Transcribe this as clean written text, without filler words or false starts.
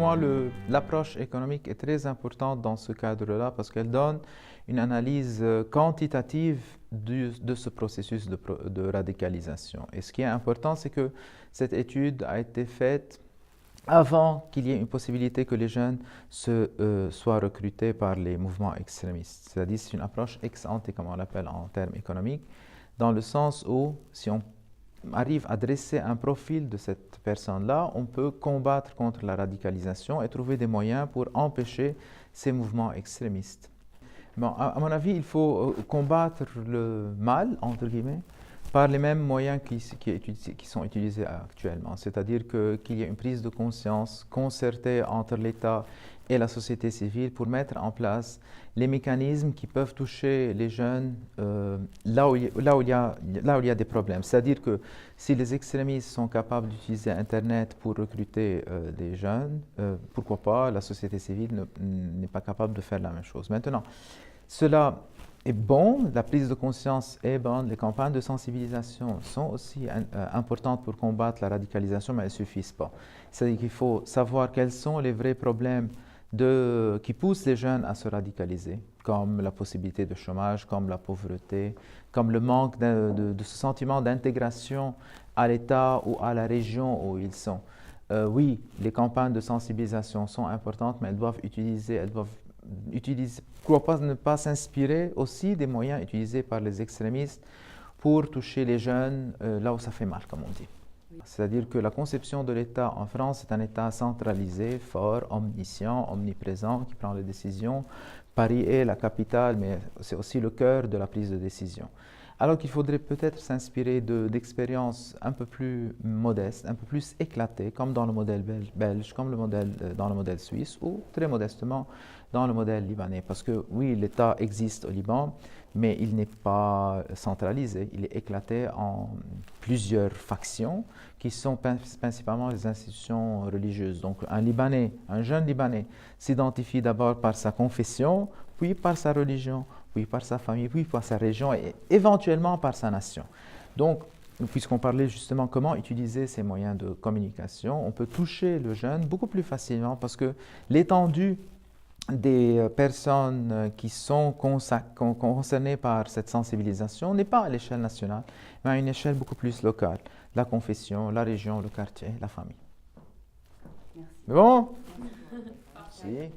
moi, l'approche économique est très importante dans ce cadre-là parce qu'elle donne une analyse quantitative de ce processus de radicalisation. Et ce qui est important, c'est que cette étude a été faite avant qu'il y ait une possibilité que les jeunes soient recrutés par les mouvements extrémistes. C'est-à-dire c'est une approche ex ante, comme on l'appelle en termes économiques, dans le sens où si on arrive à dresser un profil de cette personne-là, on peut combattre contre la radicalisation et trouver des moyens pour empêcher ces mouvements extrémistes. Bon, à mon avis, il faut combattre le mal, entre guillemets, par les mêmes moyens qui sont utilisés actuellement. C'est-à-dire qu'il y ait une prise de conscience concertée entre l'État et la société civile pour mettre en place les mécanismes qui peuvent toucher les jeunes là où il y a des problèmes. C'est-à-dire que si les extrémistes sont capables d'utiliser Internet pour recruter des jeunes, pourquoi pas la société civile n'est pas capable de faire la même chose. Maintenant, cela est bon, la prise de conscience est bonne, les campagnes de sensibilisation sont aussi importantes pour combattre la radicalisation, mais elles ne suffisent pas. C'est-à-dire qu'il faut savoir quels sont les vrais problèmes qui poussent les jeunes à se radicaliser, comme la possibilité de chômage, comme la pauvreté, comme le manque de ce sentiment d'intégration à l'État ou à la région où ils sont. Oui, les campagnes de sensibilisation sont importantes, mais elles doivent pourquoi pas ne pas s'inspirer aussi des moyens utilisés par les extrémistes pour toucher les jeunes là où ça fait mal, comme on dit. C'est-à-dire que la conception de l'État en France est un État centralisé, fort, omniscient, omniprésent, qui prend les décisions. Paris est la capitale, mais c'est aussi le cœur de la prise de décision. Alors qu'il faudrait peut-être s'inspirer d'expériences un peu plus modestes, un peu plus éclatées, comme dans le modèle belge, comme dans le modèle suisse, ou très modestement dans le modèle libanais. Parce que oui, l'État existe au Liban, mais il n'est pas centralisé, il est éclaté en plusieurs factions qui sont principalement les institutions religieuses. Donc un jeune Libanais s'identifie d'abord par sa confession, puis par sa religion, puis par sa famille, puis par sa région et éventuellement par sa nation. Donc, puisqu'on parlait justement comment utiliser ces moyens de communication, on peut toucher le jeune beaucoup plus facilement parce que l'étendue des personnes qui sont concernées par cette sensibilisation n'est pas à l'échelle nationale, mais à une échelle beaucoup plus locale. La confession, la région, le quartier, la famille. Merci. Bon? Merci.